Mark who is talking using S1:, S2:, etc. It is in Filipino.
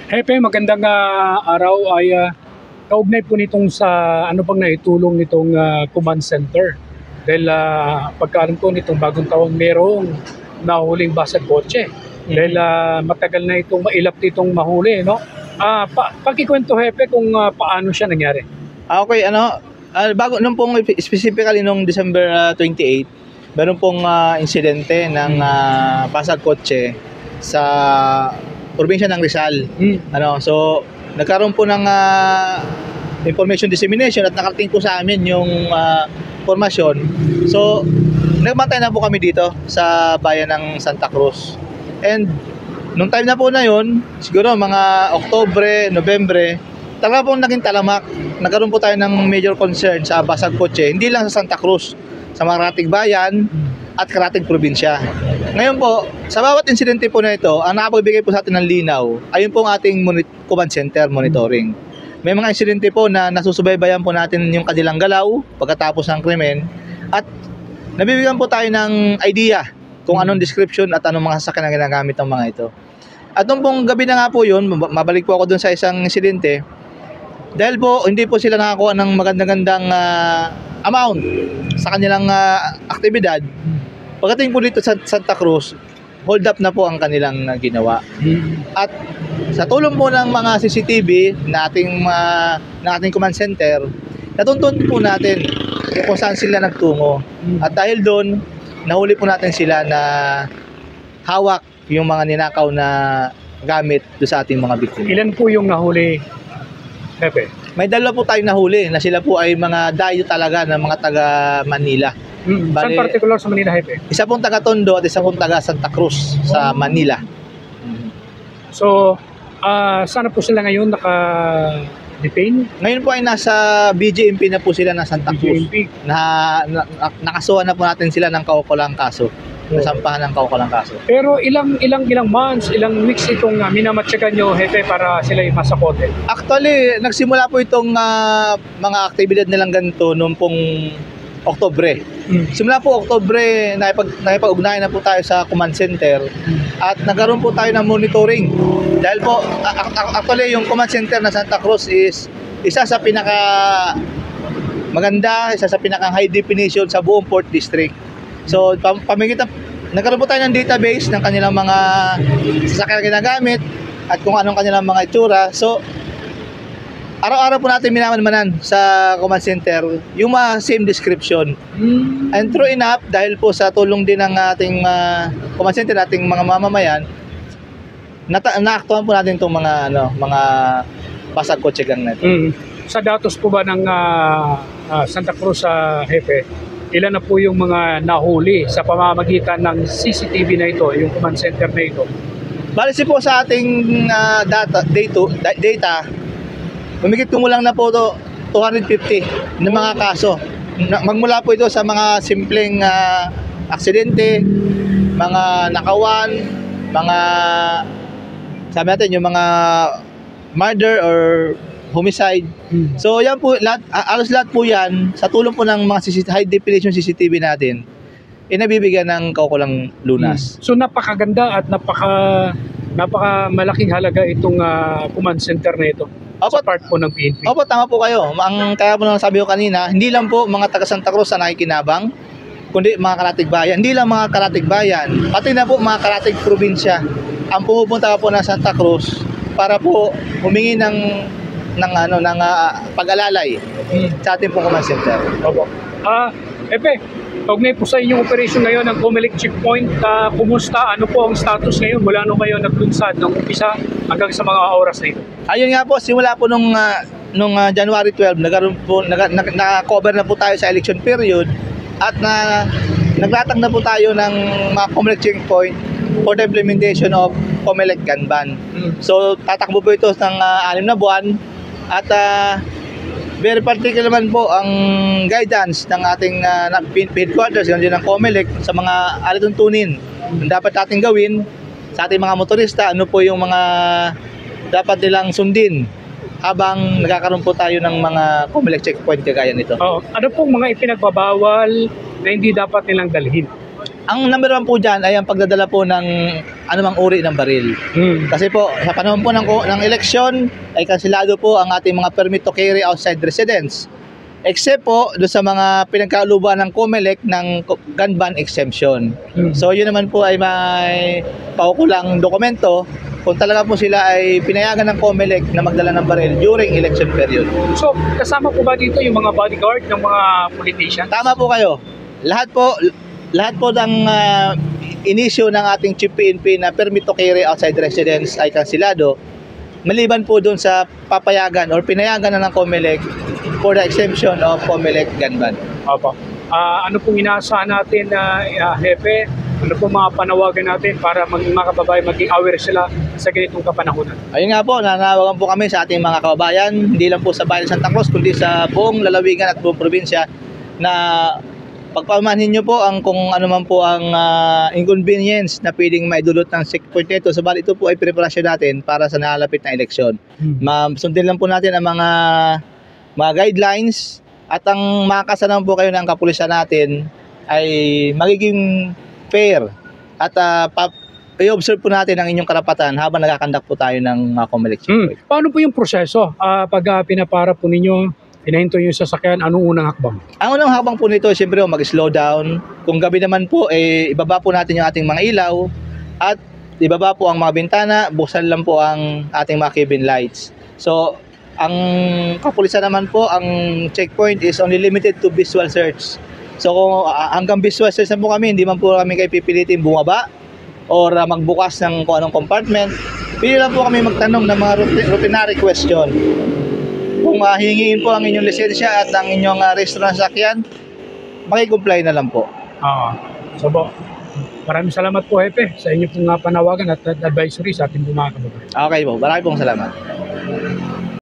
S1: Hepe, magandang araw ay kaugnay po nitong sa ano bang naitulong nitong command center. Dahil pagkaalam ko nitong bagong taon merong nahuling basag kotse. Dahil matagal na itong mailap nitong mahuli, no? Pakikwento Hepe kung paano siya nangyari.
S2: Okay, bago nung pong specifically nung December 28, meron pong insidente ng basag kotse sa probinsya ng Rizal. So nagkaroon po ng information dissemination at nakarating po sa amin yung informasyon. So nagmantay na po kami dito sa bayan ng Santa Cruz. And nung time na po na yun, siguro mga Oktubre, Nobyembre, talaga pong naging talamak. Nagkaroon po tayo ng major concern sa basag kotse, hindi lang sa Santa Cruz, sa mga karatig bayan at karatig probinsya. Ngayon po, sa bawat insidente po na ito, ang nakapagbigay po sa atin ng linaw, ayun po ang ating command center monitoring. May mga insidente po na nasusubaybayan po natin yung kanilang galaw pagkatapos ng krimen at nabibigyan po tayo ng idea kung anong description at anong mga sasakyan na ginagamit ng mga ito. At nung pong gabi na nga po yun, mabalik po ako dun sa isang insidente, dahil po hindi po sila nakakuha ng magandang amount sa kanilang aktibidad. Pagdating po dito sa Santa Cruz, hold up na po ang kanilang ginawa. At sa tulong po ng mga CCTV na ating command center, natuntun po natin kung saan sila nagtungo. At dahil doon, nahuli po natin sila na hawak yung mga ninakaw na gamit do sa ating mga biktima.
S1: Ilan po yung nahuli, Hepe?
S2: May dalawa po tayong nahuli na sila po ay mga dayo talaga ng mga taga Manila.
S1: Saan particular sa Manila, Hepe?
S2: Isa pong taga Tondo at isa pong taga Santa Cruz sa Manila.
S1: So, sana po sila ngayon naka-detain?
S2: Ngayon po ay nasa BJMP na po sila ng Santa Cruz.
S1: BJMP.
S2: Nakasuhan na po natin sila ng kaukulang kaso. Nasampahan ng kaukulang kaso.
S1: Pero ilang months, ilang weeks itong minamatsagan nyo, Hepe, para sila yung masakote?
S2: Actually, nagsimula po itong mga aktibidad nilang ganito noong pong Oktubre. Simula po Oktubre, nakipag-ugnayan na po tayo sa command center at nagkaroon po tayo ng monitoring. Dahil po, actually yung command center na Santa Cruz is isa sa pinaka maganda, isa sa pinaka high definition sa buong Port District. So, nagkaroon po tayo ng database ng kanilang mga sasakyan ginagamit at kung anong kanilang mga itsura. So, araw-araw po natin minamanmanan sa command center yung mga same description. And true enough, dahil po sa tulong din ng ating command center, ating mga mamamayan, naaktuhan po natin itong mga basag kotse gang na ito.
S1: Sa datos po ba ng Santa Cruz sa Hepe, ilan na po yung mga nahuli sa pamamagitan ng CCTV na ito, yung command center na ito?
S2: Balisi po sa ating data, humigit kumulang na po ito 250 na mga kaso. Magmula po ito sa mga simpleng aksidente, mga nakawan, mga sabi natin yung mga murder or homicide. So yan po, alos lahat po yan sa tulong po ng mga high definition CCTV natin, nabibigyan ng kaukulang lunas.
S1: So napakaganda at napaka malaking halaga itong command center na ito. Sa part po ng PNP.
S2: Opo, tama po kayo. Kaya po nang sabi ko kanina, hindi lang po mga taga Santa Cruz na nakikinabang, kundi mga karatig bayan. Hindi lang mga karatig bayan, pati na po mga karatig probinsya ang pumupunta po na Santa Cruz para po humingi ng pag-alalay sa ating pong command center.
S1: Opo. Epe, kaugnay po sa inyong operation ngayon ng Comelec Checkpoint, kumusta? Ano po ang status ngayon mula nung kayo naglunsad ng umpisa hanggang sa mga oras na ito?
S2: Ayun nga po, simula po nung January 12, naka-cover na po tayo sa election period at naglatag na po tayo ng mga Comelec Checkpoint for the implementation of Comelec Kanban. So tatakbo po ito ng 6 na buwan at very particular naman po ang guidance ng ating headquarters din ng Comelec sa mga alituntunin na dapat nating gawin sa ating mga motorista, ano po yung mga dapat nilang sundin habang nagkakaroon po tayo ng mga Comelec checkpoint kagaya nito.
S1: Ano pong mga ipinagbabawal na hindi dapat nilang dalhin?
S2: Ang number one po dyan ay ang pagdadala po ng anumang uri ng baril. Kasi po, sa panahon po ng eleksyon, ay kansilado po ang ating mga permit to carry outside residence. Except po doon sa mga pinagkaluban ng COMELEC ng gun ban exemption. So yun naman po ay may paukulang dokumento kung talaga po sila ay pinayagan ng COMELEC na magdala ng baril during election period.
S1: So, kasama po ba dito yung mga bodyguard ng mga politicians?
S2: Tama po kayo. Lahat po ng inisyo ng ating Chief PNP na permit to carry outside residence ay kansilado, maliban po doon sa papayagan or pinayagan na ng COMELEC for the exemption of COMELEC gun ban.
S1: Opo. Ano pong inaasahan natin na Hepe? Ano pong mga panawagan natin para mga kababayan maging aware sila sa ganitong kapanahunan?
S2: Ayun nga po, nanawagan po kami sa ating mga kababayan, hindi lang po sa bayan ng Santa Cruz, kundi sa buong lalawigan at buong probinsya na pagpamanin nyo po ang kung ano man po ang inconvenience na pwedeng maidulot ng checkpoint nito. Sabalit ito po ay preparasyon natin para sa nalalapit na eleksyon. Sundin lang po natin ang mga guidelines at ang makakasanan po kayo ng kapulisan natin ay magiging fair at i-observe po natin ang inyong karapatan habang nagakandak po tayo ng mga COMELEC checkpoint.
S1: Paano po yung proseso? Pag pinapara po ninyo, hinahinto yung sasakyan, anong unang hakbang?
S2: Ang unang hakbang po nito, siyempre mag-slow down. Kung gabi naman po, ibaba po natin yung ating mga ilaw at ibaba po ang mga bintana, buksan lang po ang ating mga cabin lights. So, ang kapulisan naman po, ang checkpoint is only limited to visual search. So, kung hanggang visual search na po kami, hindi man po kami kayo pipilitin bumaba or magbukas ng kung anong compartment. Pili lang po kami magtanong ng mga routinary question. Kung hihingiin po ang inyong lisensya at ang inyong restaurant sakyan, maki-comply na lang po.
S1: So po, maraming salamat po Hepe sa inyong panawagan at advisory sa ating mga kababayan.
S2: Okay po, maraming pong salamat.